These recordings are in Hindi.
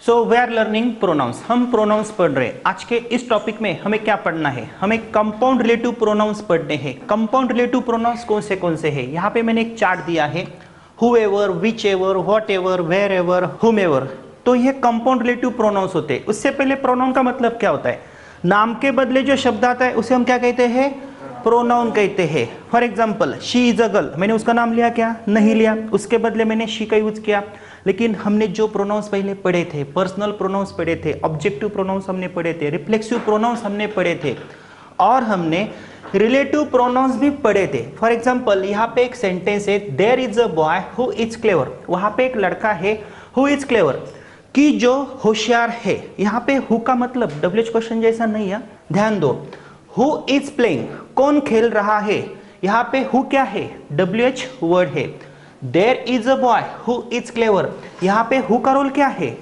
So we are learning pronouns. हम प्रोनाउंस पढ़ रहे हैं। आज के इस टॉपिक में हमें क्या पढ़ना है? हमें कंपाउंड रिलेटिव प्रोनाउंस पढ़ने हैं। कंपाउंड रिलेटिव प्रोनाउंस कौन से हैं? यहाँ पे मैंने एक चार्ट दिया है, whoever, whichever, whatever, wherever, whomever। तो ये कंपाउंड रिलेटिव प्रोनाउंस होते हैं। उससे पहले प्रोनाउन का मतलब क्या होता है? नाम के बदले जो शब्द आता है उसे हम क्या कहते हैं? प्रोनाउन कहते हैं। For example, she is a girl, मैंने उसका नाम लिया क्या? नहीं लिया, उसके बदले मैंने शी का यूज किया। लेकिन हमने जो प्रोनाउंस पहले पढ़े थे, पर्सनल प्रोनाउंस पढ़े थे, ऑब्जेक्टिव प्रोनाउंस हमने पढ़े थे, रिफ्लेक्सिव प्रोनाउंस हमने पढ़े थे, और हमने रिलेटिव प्रोनाउंस भी पढ़े थे। फॉर एग्जाम्पल, यहाँ पे एक सेंटेंस है, there is a boy who is clever. वहां पे एक लड़का है हु इज क्लेवर, कि जो होशियार है। यहाँ पे हु का मतलब WH क्वेश्चन जैसा नहीं है, ध्यान दो। हु इज प्लेइंग, कौन खेल रहा है। यहाँ पे हु क्या है? WH वर्ड है। There is a boy who is clever, यहाँ पे हु का रोल क्या है?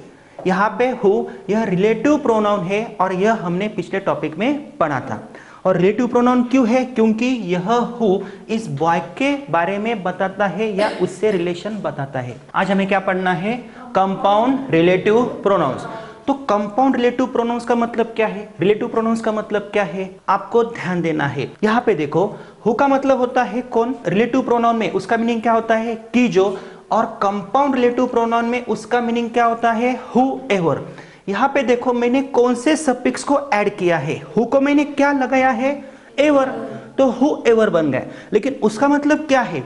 यहाँ पे हु यह रिलेटिव प्रोनाउन है, और यह हमने पिछले टॉपिक में पढ़ा था। और रिलेटिव प्रोनाउन क्यों है? क्योंकि यह हु इस बॉय के बारे में बताता है या उससे रिलेशन बताता है। आज हमें क्या पढ़ना है? Compound relative pronouns. तो कंपाउंड रिलेटिव प्रोनाउंस का मतलब क्या है? रिलेटिव प्रोनाउंस का मतलब क्या है? आपको ध्यान देना है। यहाँ पे देखो, हु का मतलब होता है कौन। रिलेटिव प्रोनाउन में उसका मीनिंग क्या होता है? कि जो। और कंपाउंड रिलेटिव प्रोनाउन में उसका मीनिंग क्या होता है? Who ever. यहाँ पे देखो, मैंने कौन से सफिक्स को ऐड किया है? हु को मैंने क्या लगाया है? एवर। तो हु एवर बन गया। लेकिन उसका मतलब क्या है?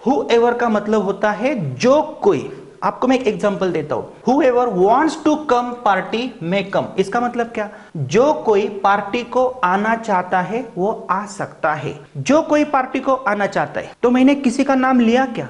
हु एवर का मतलब होता है जो कोई। आपको मैं एक एग्जांपल देता हूं, whoever wants to come party may come। इसका मतलब क्या? जो कोई पार्टी को आना चाहता है वो आ सकता है। जो कोई पार्टी को आना चाहता है। तो मैंने किसी का नाम लिया क्या?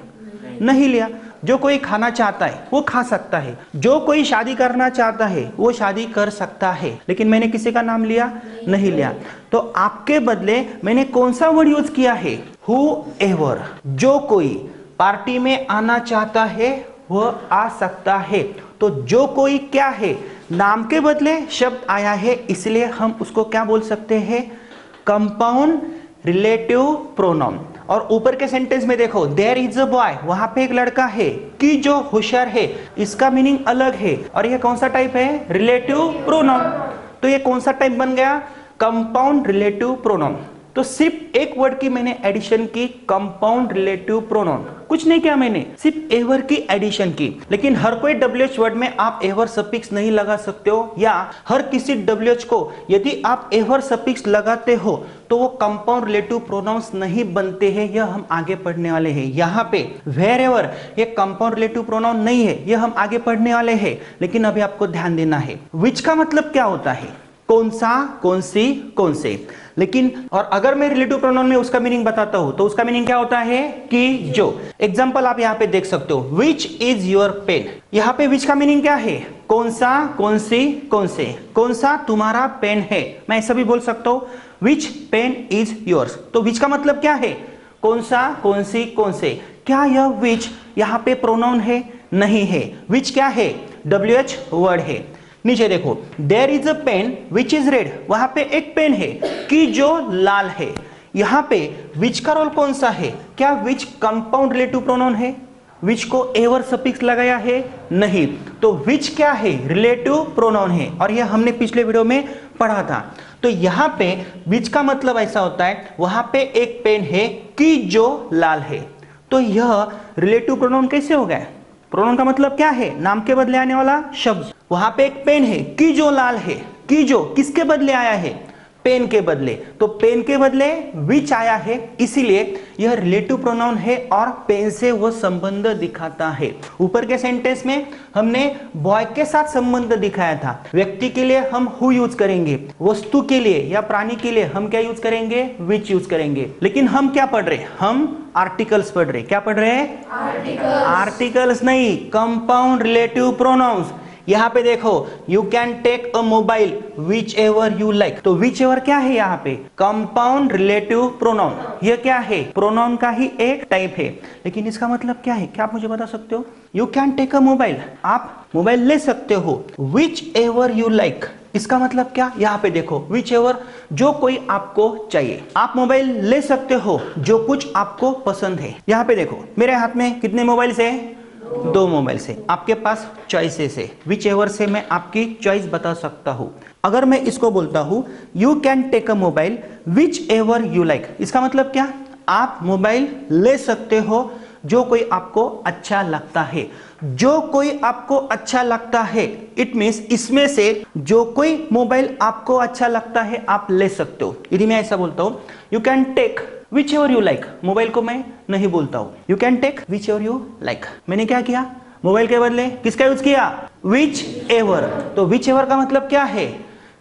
नहीं लिया। जो कोई खाना चाहता है वो खा सकता है। जो कोई शादी करना चाहता है वो शादी कर सकता है। लेकिन मैंने किसी का नाम लिया? नहीं लिया। तो आपके बदले मैंने कौन सा वर्ड यूज किया है? whoever। जो कोई पार्टी में आना चाहता है वह आ सकता है। तो जो कोई क्या है? नाम के बदले शब्द आया है, इसलिए हम उसको क्या बोल सकते हैं? Compound relative pronoun. और ऊपर के सेंटेंस में देखो, देयर इज अ बॉय, वहां पे एक लड़का है, कि जो होशियार है। इसका मीनिंग अलग है। और यह कौन सा टाइप है? Relative pronoun. तो ये कौन सा टाइप बन गया? Compound relative pronoun. तो सिर्फ एक वर्ड की मैंने एडिशन की, कंपाउंड रिलेटिव प्रोनाउन। कुछ नहीं किया मैंने, सिर्फ एवर की एडिशन की। लेकिन हर कोई WH वर्ड में आप एवर सफिक्स नहीं लगा सकते हो, या हर किसी WH को यदि आप एवर सफिक्स लगाते हो तो वो कंपाउंड रिलेटिव प्रोनाउंस नहीं बनते हैं। यह हम आगे पढ़ने वाले हैं। यहाँ पे वेयरएवर ये कंपाउंड रिलेटिव प्रोनाउन नहीं है, यह हम आगे पढ़ने वाले हैं। लेकिन अभी आपको ध्यान देना है, विच का मतलब क्या होता है? कौन सा, कौन सी, कौन से। लेकिन और अगर मैं रिलेटिव प्रोनाउन में उसका मीनिंग बताता हूं तो उसका मीनिंग क्या होता है? कि जो। एग्जांपल आप यहां पे देख सकते हो, विच इज योर पेन। यहां पे विच का मीनिंग क्या है? कौन सा, कौन सी, कौन से। कौन सा तुम्हारा पेन है, मैं ऐसा भी बोल सकता हूं, विच पेन इज योर्स। तो विच का मतलब क्या है? कौन सा, कौन सी, कौन से। क्या यह विच यहां पे प्रोनाउन है? नहीं है। विच क्या है? WH वर्ड है। नीचे देखो, there is a pen which is red, वहां पे एक पेन है कि जो लाल है। यहां पे विच का रोल कौन सा है? क्या विच कंपाउंड रिलेटिव प्रोनाउन है? विच को एवर सफिक्स लगाया है? नहीं। तो विच क्या है? रिलेटिव प्रोनाउन है, और यह हमने पिछले वीडियो में पढ़ा था। तो यहां पे विच का मतलब ऐसा होता है, वहां पे एक पेन है कि जो लाल है। तो यह रिलेटिव प्रोनाउन कैसे हो गया? प्रोनाउन का मतलब क्या है? नाम के बदले आने वाला शब्द। वहां पे एक पेन है कि जो लाल है, कि जो किसके बदले आया है? पेन के बदले। तो पेन के बदले विच आया है, इसीलिए यह रिलेटिव प्रोनाउन है और पेन से वो संबंध दिखाता है। ऊपर के सेंटेंस में हमने बॉय के साथ संबंध दिखाया था। व्यक्ति के लिए हम हु यूज करेंगे, वस्तु के लिए या प्राणी के लिए हम क्या यूज करेंगे? विच यूज करेंगे। लेकिन हम क्या पढ़ रहे? हम आर्टिकल्स पढ़ रहे। क्या पढ़ रहे हैं? आर्टिकल्स नहीं, कंपाउंड रिलेटिव प्रोनाउंस। यहाँ पे देखो, you can take a mobile whichever you like. तो विच एवर क्या है? यहाँ पे कंपाउंड रिलेटिव प्रोनाउन। यह क्या है? प्रोनाउन का ही एक टाइप है। लेकिन इसका मतलब क्या है? क्या आप मुझे बता सकते हो? You can take a mobile, आप मोबाइल ले सकते हो, विच एवर यू लाइक। इसका मतलब क्या? यहाँ पे देखो, विच एवर जो कोई आपको चाहिए। आप मोबाइल ले सकते हो जो कुछ आपको पसंद है। यहाँ पे देखो, मेरे हाथ में कितने मोबाइल्स है? दो मोबाइल से। आपके पास चॉइसेस है, विच एवर से मैं आपकी चॉइस बता सकता हूँ। अगर मैं इसको बोलता हूँ you can take a mobile whichever you like, इसका मतलब क्या, आप मोबाइल ले सकते हो जो कोई आपको अच्छा लगता है। जो कोई आपको अच्छा लगता है, इट मीन्स इसमें से जो कोई मोबाइल आपको अच्छा लगता है आप ले सकते हो। यदि मैं ऐसा बोलता हूँ you can take whichever you like, mobile को मैं नहीं बोलता हूँ you can take whichever you like, मैंने क्या किया, मोबाइल के बदले किसका यूज किया, विच एवर। तो विच एवर का मतलब क्या है,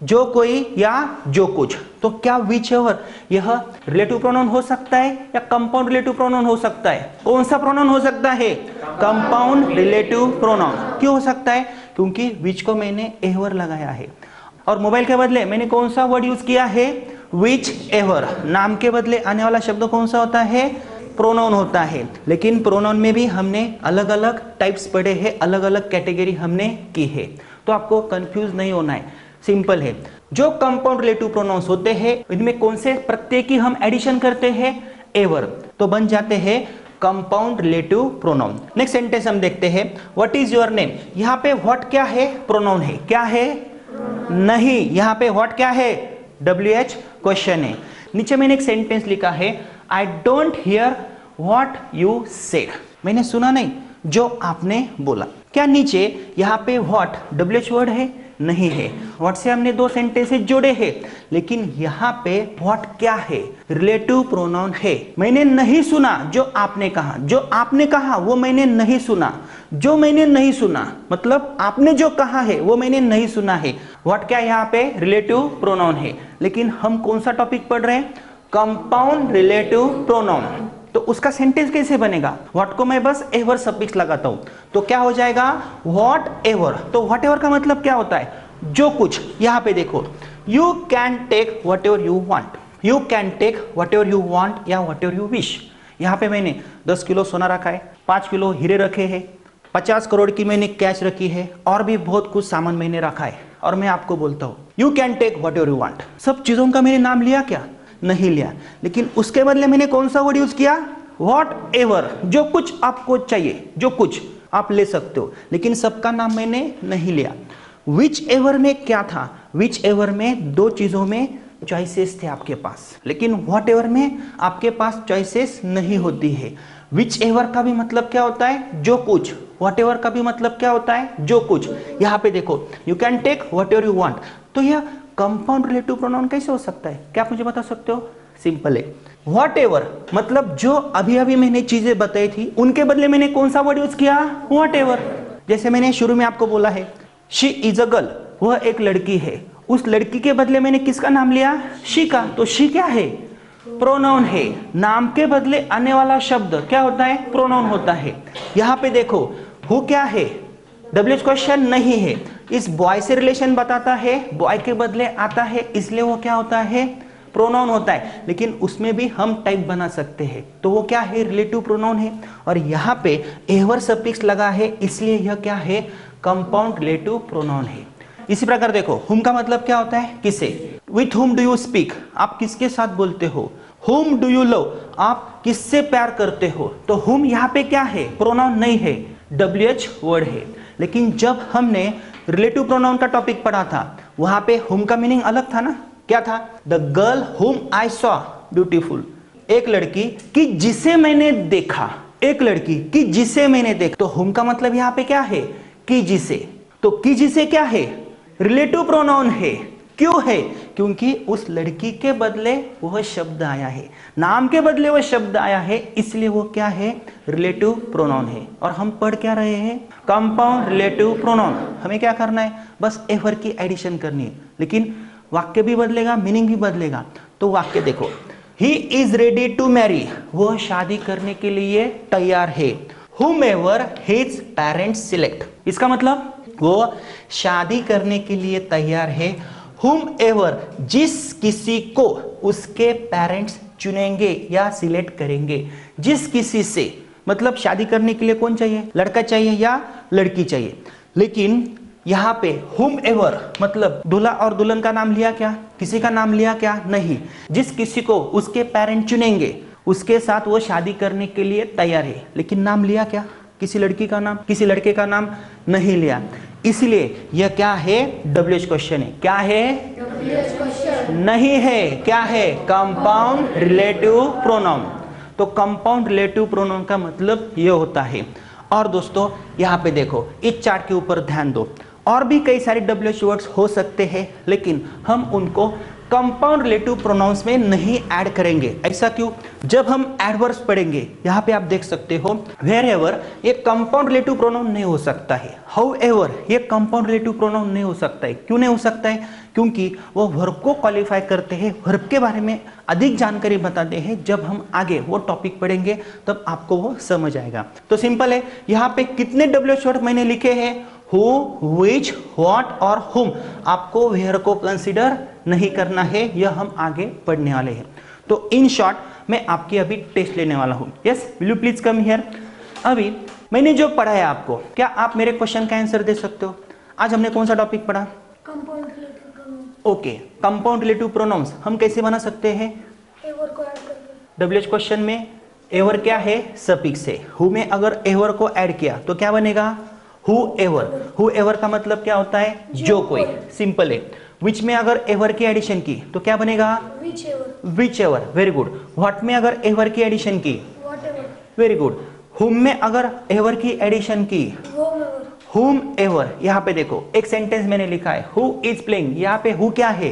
जो कोई या जो कुछ। तो क्या विच एवर यह रिलेटिव प्रोनाउन हो सकता है या कंपाउंड रिलेटिव प्रोनाउन हो सकता है? कौन सा प्रोनाउन हो सकता है? Compound relative pronoun. क्यों हो सकता है? क्योंकि विच को मैंने एवर लगाया है और मोबाइल के बदले मैंने कौन सा वर्ड यूज किया है, विच एवर। नाम के बदले आने वाला शब्द कौन सा होता है, प्रोनाउन होता है। लेकिन प्रोनाउन में भी हमने अलग अलग टाइप्स पढ़े हैं, अलग अलग कैटेगरी हमने की है, तो आपको कंफ्यूज नहीं होना है, सिंपल है। जो कंपाउंड रिलेटिव प्रोनाउंस होते हैं इनमें कौन से प्रत्यय की हम एडिशन करते हैं, एवर, तो बन जाते हैं compound relative pronoun. Next sentence हम देखते हैं, व्हाट इज योर नेम। यहाँ पे व्हाट क्या है, प्रोनाउन है, क्या है, नहीं। यहाँ पे व्हाट क्या है, WH क्वेश्चन है। नीचे मैंने एक सेंटेंस लिखा है, I don't hear what you said, मैंने सुना नहीं जो आपने बोला। क्या नीचे यहाँ पे व्हाट WH वर्ड है, नहीं है। व्हाट से हमने दो सेंटेंसेस जोड़े हैं, लेकिन यहाँ पे व्हाट क्या है, रिलेटिव प्रोनाउन है। मैंने नहीं सुना जो आपने कहा, जो आपने कहा वो मैंने नहीं सुना, जो मैंने नहीं सुना मतलब आपने जो कहा है वो मैंने नहीं सुना है। व्हाट क्या यहाँ पे रिलेटिव प्रोनाउन है। लेकिन हम कौन सा टॉपिक पढ़ रहे हैं, कंपाउंड रिलेटिव प्रोनाउन। तो उसका सेंटेंस कैसे बनेगा, व्हाट को मैं बस एवर सफिक्स लगाता हूं तो क्या हो जाएगा, व्हाट एवर। तो व्हाट एवर का मतलब क्या होता है, जो कुछ। यहां पे देखो, you can take whatever you want, you can take whatever you want या व्हाट एवर यू विश। यहां पे मैंने 10 किलो सोना रखा है, 5 किलो हीरे रखे हैं, 50 करोड़ की मैंने कैश रखी है और भी बहुत कुछ सामान मैंने रखा है, और मैं आपको बोलता हूं you can take whatever you want. सब चीजों का मैंने नाम लिया क्या, नहीं लिया, लेकिन उसके बदले मैंने कौन सा वर्ड यूज किया, व्हाट एवर। जो कुछ आपको चाहिए, जो कुछ आप ले सकते हो, लेकिन सबका नाम मैंने नहीं लिया। विच एवर में क्या था, विच एवर में दो चीजों में चॉइसेस थे आपके पास, लेकिन व्हाट एवर में आपके पास चॉइसेस नहीं होती है। विच एवर का भी मतलब क्या होता है, जो कुछ। व्हाट एवर का भी मतलब क्या होता है, जो कुछ। यहाँ पे देखो, you can take whatever you want, तो यह कंपाउंड रिलेटिव प्रोनाउन कैसे हो सकता है, क्या आप मुझे बता सकते हो? सिंपल है, व्हाट एवर मतलब जो अभी अभी मैंने चीजें बताई थी उनके बदले मैंने कौन सा वर्ड यूज किया, व्हाट एवर। जैसे मैंने शुरू में आपको बोला है शी इज अ गर्ल, वह एक लड़की है, उस लड़की के बदले मैंने किसका नाम लिया, शी का। तो शी क्या है, प्रोनाउन है। नाम के बदले आने वाला शब्द क्या होता है, प्रोनाउन होता है। यहाँ पे देखो, हु क्या है, WH क्वेश्चन नहीं है, इस बॉय से रिलेशन बताता है, बॉय के बदले आता है, इसलिए वो क्या होता है, प्रोनाउन होता है। लेकिन उसमें भी हम टाइप बना सकते हैं, तो वो क्या है, रिलेटिव प्रोनाउन है। और यहाँ पे एवर सफिक्स लगा है, इसलिए यह क्या है, कंपाउंड रिलेटिव प्रोनाउन है। इसी प्रकार देखो, हुम का मतलब क्या होता है, किसे। With whom do you speak, आप किसके साथ बोलते हो। हुम डू यू लव, आप किससे प्यार करते हो। तो हुम यहाँ पे क्या है, प्रोनाउन नहीं है, WH वर्ड है। लेकिन जब हमने रिलेटिव प्रोनाउन का टॉपिक पढ़ा था, वहां पे हुम का मीनिंग अलग था ना, क्या था, द गर्ल हुम आई सॉ ब्यूटीफुल, एक लड़की कि जिसे मैंने देखा, एक लड़की कि जिसे मैंने देखा। तो हुम का मतलब यहाँ पे क्या है, कि जिसे। तो कि जिसे क्या है, रिलेटिव प्रोनाउन है। क्यों है, क्योंकि उस लड़की के बदले वह शब्द आया है, नाम के बदले वह शब्द आया है, इसलिए वो क्या है, रिलेटिव प्रोनाउन है। और हम पढ़ क्या रहे हैं, कंपाउंड रिलेटिव प्रोनाउन। हमें क्या करना है, बस एवर की एडिशन करनी है, लेकिन वाक्य भी बदलेगा, मीनिंग भी बदलेगा। तो वाक्य देखो, he is ready to marry, वह शादी करने के लिए तैयार है। whomever his parents select, इसका मतलब वो शादी करने के लिए तैयार है। whomever, जिस किसी को उसके पेरेंट्स चुनेंगे या सिलेक्ट करेंगे। जिस किसी से मतलब शादी करने के लिए कौन चाहिए, लड़का चाहिए या लड़की चाहिए। लेकिन यहाँ पे whomever मतलब दूल्हा और दुल्हन का नाम लिया क्या, किसी का नाम लिया क्या, नहीं। जिस किसी को उसके पेरेंट चुनेंगे उसके साथ वो शादी करने के लिए तैयार है, लेकिन नाम लिया क्या, किसी लड़की का नाम, किसी लड़के का नाम नहीं लिया, इसलिए यह क्या है, WH क्वेश्चन है। क्या है, WH क्वेश्चन नहीं है, क्या है, कंपाउंड रिलेटिव प्रोनाउन। तो कंपाउंड रिलेटिव प्रोनाउन का मतलब यह होता है। और दोस्तों यहाँ पे देखो, इस चार्ट के ऊपर ध्यान दो, और भी कई सारे WH वर्ड्स हो सकते हैं, लेकिन हम उनको कंपाउंड रिलेटिव प्रोनाउंस में नहीं ऐड करेंगे। ऐसा क्यों? जब हम एडवर्ब्स पढ़ेंगे, यहाँ पे आप देख सकते हो वेयरएवर, ये कंपाउंड रिलेटिव प्रोनाउन नहीं हो सकता है। हाउएवर, ये कंपाउंड रिलेटिव प्रोनाउन नहीं हो सकता है। क्यों नहीं हो सकता है? क्योंकि वो वर्ब को क्वालिफाई करते हैं, वर्ब के बारे में अधिक जानकारी बताते हैं। जब हम आगे वो टॉपिक पढ़ेंगे तब आपको वो समझ आएगा। तो सिंपल है, यहाँ पे कितने WH वर्ड मैंने लिखे हैं, हु, विच, व्हाट और हुम। आपको वेयर को कंसीडर नहीं करना है, यह हम आगे पढ़ने वाले हैं। तो इन शॉर्ट मैं आपकी अभी टेस्ट लेने वाला हूं। Yes, will you please come here. अभी मैंने जो पढ़ा है आपको, क्या आप मेरे क्वेश्चन का आंसर दे सकते हो? आज हमने कौन सा टॉपिक पढ़ा? Compound relative pronouns. Okay, compound relative pronouns हम कैसे बना सकते हैं? एवर को ऐड करके। WH क्वेश्चन में एवर क्या है, सफिक्स है। हु में अगर एवर को ऐड किया तो क्या बनेगा, whoever। whoever का मतलब क्या होता है, जो कोई, सिंपल है। विच में अगर एवर की एडिशन की तो क्या बनेगा, whichever। Very good. व्हाट में अगर एवर की एडिशन की, वेरी गुड। whom में अगर एवर की एडिशन की, whomever। यहाँ पे देखो एक सेंटेंस मैंने लिखा है, who is playing, यहाँ पे who क्या है,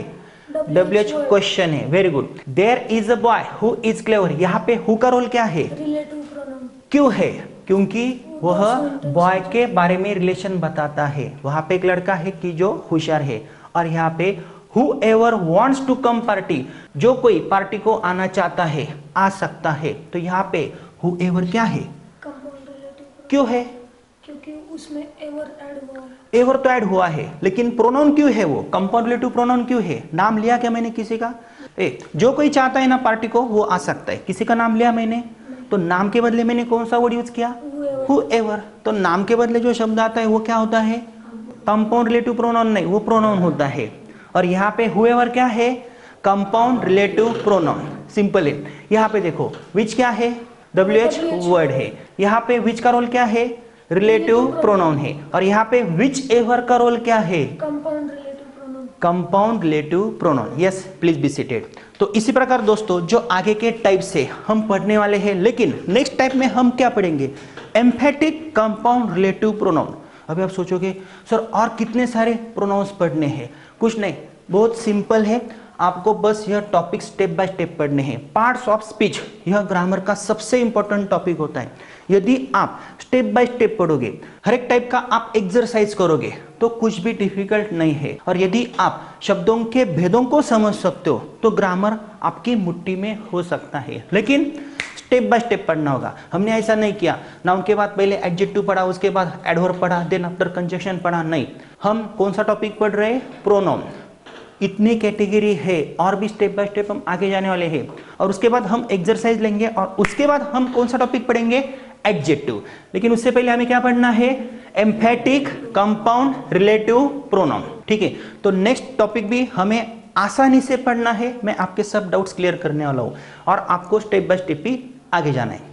WH क्वेश्चन है। Very good. There is a boy who is clever, यहाँ पे who का रोल क्या है, रिलेटिव प्रोनाउन। क्यों है? क्योंकि वह बॉय के बारे में रिलेशन बताता है। वहां पे एक लड़का है कि जो होशियार है। और यहाँ पे whoever wants to come party, जो कोई पार्टी को आना चाहता है आ सकता है। तो यहाँ पे whoever क्या है, कंपाउंड रिलेटिव। क्यों है? क्योंकि उसमें एवर ऐड हुआ है। एवर तो ऐड हुआ है, लेकिन प्रोनाउन क्यों है, वो कंपाउंड रिलेटिव प्रोनाउन क्यों है? नाम लिया क्या मैंने किसी का? जो कोई चाहता है ना पार्टी को, वो आ सकता है। किसी का नाम लिया मैंने, तो नाम के बदले मैंने कौन सा वर्ड यूज किया, whoever। तो नाम के बदले जो शब्द आता है वो क्या होता है, कंपाउंड रिलेटिव प्रोनाउन नहीं, वो प्रोनाउन होता है। और यहाँ पे whoever क्या है, कंपाउंड रिलेटिव प्रोनाउन। सिंपल है। यहाँ पे देखो विच क्या है, WH वर्ड है। यहाँ पे विच का रोल क्या है, रिलेटिव प्रोनाउन है। और यहाँ पे विच एवर का रोल क्या है, compound relative pronoun. Compound relative pronoun. Yes, please be seated. तो इसी प्रकार दोस्तों जो आगे के टाइप से हम पढ़ने वाले हैं, लेकिन नेक्स्ट टाइप में हम क्या पढ़ेंगे, एम्फेटिक कंपाउंड रिलेटिव प्रोनाउन। अभी आप सोचोगे सर और कितने सारे प्रोनाउंस पढ़ने हैं? कुछ नहीं, बहुत सिंपल है। आपको बस यह टॉपिक स्टेप बाय स्टेप पढ़ने हैं। पार्ट्स ऑफ स्पीच, यह ग्रामर का सबसे इंपॉर्टेंट टॉपिक होता है। यदि आप स्टेप बाय स्टेप पढ़ोगे, हर एक टाइप का आप एक्सरसाइज करोगे, तो कुछ भी डिफिकल्ट नहीं है। और यदि आप शब्दों के भेदों को समझ सकते हो, तो ग्रामर आपकी मुट्ठी में हो सकता है। लेकिन स्टेप बाय स्टेप पढ़ना होगा। हमने ऐसा नहीं किया, नाउन के बाद पहले एडजेक्टिव पढ़ा, उसके बाद एडवर्ब पढ़ा, देन आफ्टर कंजंक्शन पढ़ा। नहीं, हम कौन सा टॉपिक पढ़ रहे हैं, प्रोनाउन। इतनी कैटेगरी है, और भी स्टेप बाय स्टेप हम आगे जाने वाले हैं। और उसके बाद हम एक्सरसाइज लेंगे, और उसके बाद हम कौन सा टॉपिक पढ़ेंगे, एडजेक्टिव। लेकिन उससे पहले हमें क्या पढ़ना है, एम्फेटिक कंपाउंड रिलेटिव प्रोनाउन। ठीक है, तो नेक्स्ट टॉपिक भी हमें आसानी से पढ़ना है। मैं आपके सब डाउट्स क्लियर करने वाला हूं, और आपको स्टेप बाय स्टेप ही आगे जाना है।